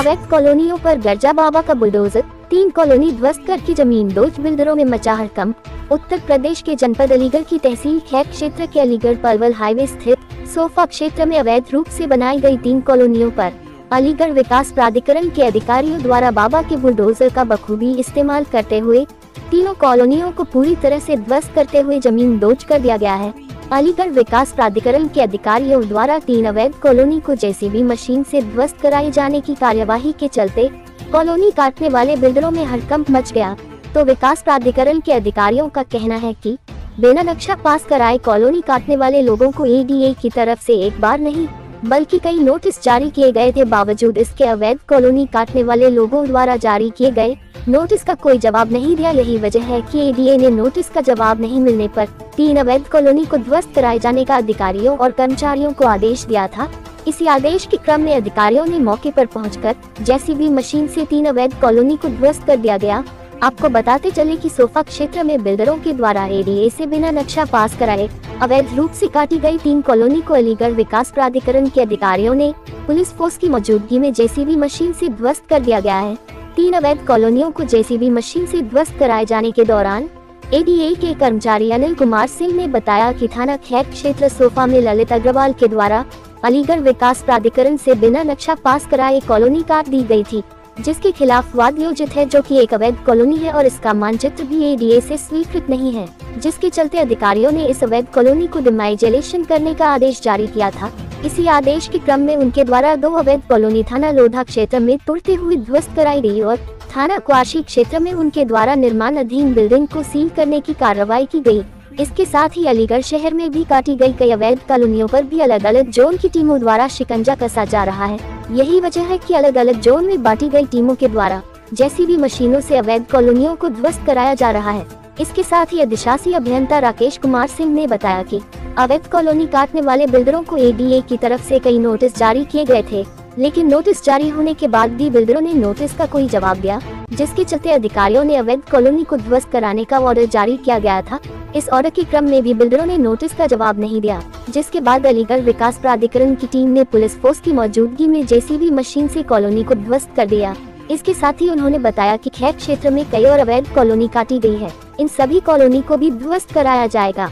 अवैध कॉलोनियों पर गर्जा बाबा का बुलडोजर, 3 कॉलोनी ध्वस्त करके जमीन दोज, बिल्डरों में मचा हड़कंप। उत्तर प्रदेश के जनपद अलीगढ़ की तहसील खैर क्षेत्र के अलीगढ़ पलवल हाईवे स्थित सोफा क्षेत्र में अवैध रूप से बनाई गई 3 कॉलोनियों पर अलीगढ़ विकास प्राधिकरण के अधिकारियों द्वारा बाबा के बुलडोजर का बखूबी इस्तेमाल करते हुए तीनों कॉलोनियों को पूरी तरह से ध्वस्त करते हुए जमीन दोज कर दिया गया है। अलीगढ़ विकास प्राधिकरण के अधिकारियों द्वारा 3 अवैध कॉलोनी को जेसीबी मशीन से ध्वस्त कराए जाने की कार्यवाही के चलते कॉलोनी काटने वाले बिल्डरों में हड़कंप मच गया। तो विकास प्राधिकरण के अधिकारियों का कहना है कि बिना नक्शा पास कराए कॉलोनी काटने वाले लोगों को एडीए की तरफ से एक बार नहीं बल्कि कई नोटिस जारी किए गए थे। बावजूद इसके अवैध कॉलोनी काटने वाले लोगों द्वारा जारी किए गए नोटिस का कोई जवाब नहीं दिया। यही वजह है कि एडीए ने नोटिस का जवाब नहीं मिलने पर 3 अवैध कॉलोनी को ध्वस्त कराए जाने का अधिकारियों और कर्मचारियों को आदेश दिया था। इसी आदेश के क्रम में अधिकारियों ने मौके पर पहुंचकर जेसीबी मशीन से 3 अवैध कॉलोनी को ध्वस्त कर दिया गया। आपको बताते चले कि सोफा क्षेत्र में बिल्डरों के द्वारा एडीए से बिना नक्शा पास कराए अवैध रूप से काटी गई 3 कॉलोनी को अलीगढ़ विकास प्राधिकरण के अधिकारियों ने पुलिस फोर्स की मौजूदगी में जेसीबी मशीन से ध्वस्त कर दिया गया है। 3 अवैध कॉलोनियों को जेसीबी मशीन से ध्वस्त कराए जाने के दौरान एडीए के कर्मचारी अनिल कुमार सिंह ने बताया कि थाना खैर क्षेत्र सोफा में ललित अग्रवाल के द्वारा अलीगढ़ विकास प्राधिकरण से बिना नक्शा पास कराए कॉलोनी काट दी गई थी, जिसके खिलाफ वाद योजित है, जो कि एक अवैध कॉलोनी है और इसका मानचित्र भी एडीए से स्वीकृत नहीं है, जिसके चलते अधिकारियों ने इस अवैध कॉलोनी को डिमाइजेलेशन करने का आदेश जारी किया था। इसी आदेश के क्रम में उनके द्वारा 2 अवैध कॉलोनी थाना लोधा क्षेत्र में तोड़ते हुए ध्वस्त कराई गई और थाना क्वाशी क्षेत्र में उनके द्वारा निर्माण अधीन बिल्डिंग को सील करने की कार्रवाई की गई। इसके साथ ही अलीगढ़ शहर में भी काटी गई कई अवैध कॉलोनियों पर भी अलग अलग जोन की टीमों द्वारा शिकंजा कसा जा रहा है। यही वजह है कि अलग अलग जोन में बांटी गई टीमों के द्वारा जेसीबी मशीनों से अवैध कॉलोनियों को ध्वस्त कराया जा रहा है। इसके साथ ही अधिशासी अभियंता राकेश कुमार सिंह ने बताया कि अवैध कॉलोनी काटने वाले बिल्डरों को एडीए की तरफ से कई नोटिस जारी किए गए थे, लेकिन नोटिस जारी होने के बाद भी बिल्डरों ने नोटिस का कोई जवाब दिया, जिसके चलते अधिकारियों ने अवैध कॉलोनी को ध्वस्त कराने का ऑर्डर जारी किया गया था। इस ऑर्डर के क्रम में भी बिल्डरों ने नोटिस का जवाब नहीं दिया, जिसके बाद अलीगढ़ विकास प्राधिकरण की टीम ने पुलिस फोर्स की मौजूदगी में जेसीबी मशीन से कॉलोनी को ध्वस्त कर दिया। इसके साथ ही उन्होंने बताया कि खैर क्षेत्र में कई और अवैध कॉलोनी काटी गई है, इन सभी कॉलोनी को भी ध्वस्त कराया जाएगा।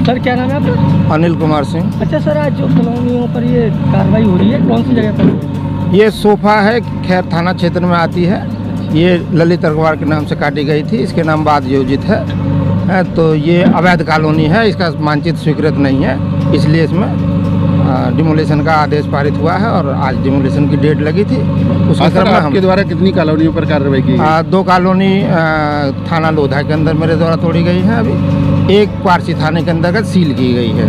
सर क्या नाम है आपका? अनिल कुमार सिंह। अच्छा सर, आज जो कॉलोनियों पर ये कार्रवाई हो रही है कौन सी जगह पर? ये सोफा है, खैर थाना क्षेत्र में आती है। ये ललित अग्रवाल के नाम से काटी गई थी, इसके नाम बाद योजित है। तो ये अवैध कॉलोनी है, इसका मानचित्र स्वीकृत नहीं है, इसलिए इसमें डिमोलेशन का आदेश पारित हुआ है और आज डिमोलेशन की डेट लगी थी। उसके क्रम में आपके द्वारा कितनी कॉलोनियों पर कार्रवाई की? 2 कॉलोनी थाना लोधा के अंदर मेरे द्वारा तोड़ी गई है, अभी एक क्वासी थाने के अंतर्गत सील की गई है,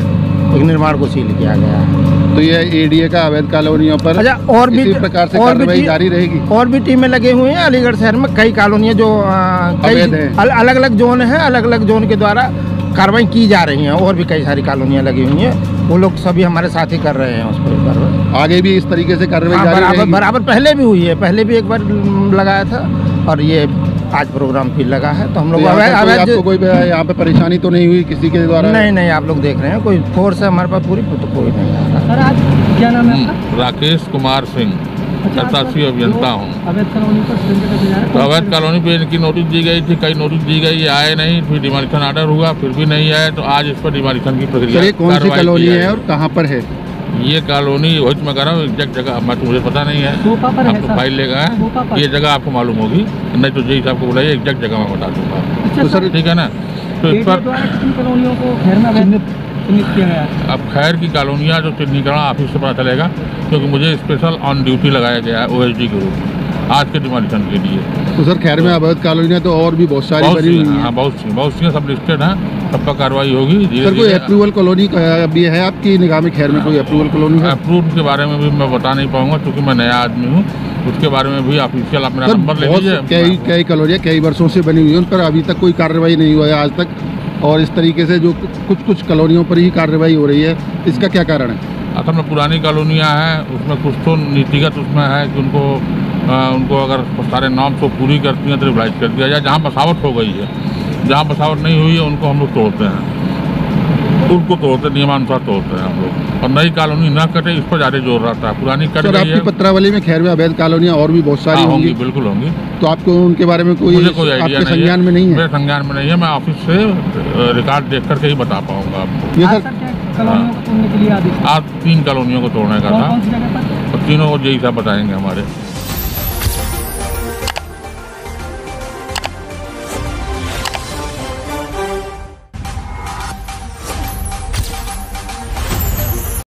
एक निर्माण को सील किया गया है। तो ये एडीए का अवैध कॉलोनियों पर और भी इसी प्रकार से कार्रवाई जारी रहेगी? और भी टीमें लगे हुए हैं अलीगढ़ शहर में, कई कॉलोनियाँ जो अलग अलग जोन है, अलग अलग जोन के द्वारा कार्रवाई की जा रही हैं। और भी कई सारी कॉलोनियाँ लगी हुई हैं, वो लोग सभी हमारे साथ ही कर रहे हैं उस पर कार्रवाई। आगे भी इस तरीके से कार्रवाई जारी रहेगी? बराबर पहले भी हुई है, पहले भी एक बार लगाया था और ये आज प्रोग्राम फिर लगा है। तो हम लोग आपको कोई यहाँ पे परेशानी तो नहीं हुई किसी के द्वारा? नहीं, आप लोग देख रहे हैं, कोई फोर्स है हमारे पास पूरी, तो कोई नहीं आ रहा। सर आज क्या नाम है आपका? राकेश कुमार सिंह, अधिशासी अभियंता हूँ। अवैध कॉलोनी पर तो अवैध कॉलोनी पे इनकी नोटिस दी गई थी, कई नोटिस दी गई, आए नहीं, फिर डिमोलिशन ऑर्डर हुआ, फिर भी नहीं आए, तो आज इस पर डिमोलिशन की प्रक्रिया। कौन सी कॉलोनी है और कहाँ पर है ये कॉलोनी? वही मैं कह रहा हूँ, एग्जैक्ट जगह मुझे पता नहीं है, आपको फाइल लेगा है, ये जगह आपको मालूम होगी, नहीं तो जी साहब को बुलाइए, एग्जैक्ट जगह मैं बता दूंगा। तो सर ठीक है ना? तो इस पर कॉलोनियों को खैर में चिन्हित किया गया। अब खैर की कॉलोनियाँ जो चिन्हीकरण ऑफिस से पता चलेगा, क्योंकि मुझे स्पेशल ऑन ड्यूटी लगाया गया है ओएसडी के रूप में आज के डिमोलिशन के लिए। तो सर खैर में अवैध कॉलोनियाँ तो और भी बहुत सारी बनी हुई हैं। हाँ, बहुत सी सब लिस्टेड हैं, सब पर कार्रवाई होगी। सर कोई अप्रूवल कॉलोनी भी है आपकी निगाह में? खैर में कोई अप्रूवल कॉलोनी है? अप्रूव के बारे में भी मैं बता नहीं पाऊंगा, क्योंकि मैं नया आदमी हूँ, उसके बारे में भी ऑफिशियल अपना नंबर ले लीजिए। कई कॉलोनियाँ कई वर्षों से बनी हुई है, उन पर अभी तक कोई कार्रवाई नहीं हुआ है आज तक, और इस तरीके से जो कुछ कॉलोनियों पर ही कार्रवाई हो रही है, इसका क्या कारण है? असल में पुरानी कॉलोनियाँ हैं, उसमें कुछ तो नीतिगत उसमें है कि उनको अगर सारे नॉर्म्स को पूरी करती हैं तो रिवाइज कर दिया जाए। जहाँ बसावट हो गई है, जहाँ बसावट नहीं हुई है, उनको हम लोग तोड़ते हैं। उनको तोड़ते नियमानुसार तोड़ते हैं हम लोग, और नई कॉलोनी न कटे इस पर ज़्यादा जोर रहता है। पुरानी कट सर, गई आपकी है। पत्रावली में खैर में अवैध कॉलोनियाँ और भी बहुत सारी होंगी, होंगी, बिल्कुल होंगी। तो आपको उनके बारे में कोई मुझे कोई आइडिया आपके नहीं संज्ञान में नहीं है? मेरे संज्ञान में नहीं है। मैं ऑफिस से रिकॉर्ड देख करके ही बता पाऊंगा आपको। ये आज सर सर क्या कॉलोनियों को तोड़ने के लिए आदेश? आज 3 कॉलोनियों को तोड़ने का था, कौन सी जगह पर? और तीनों को यही साहब बताएंगे हमारे।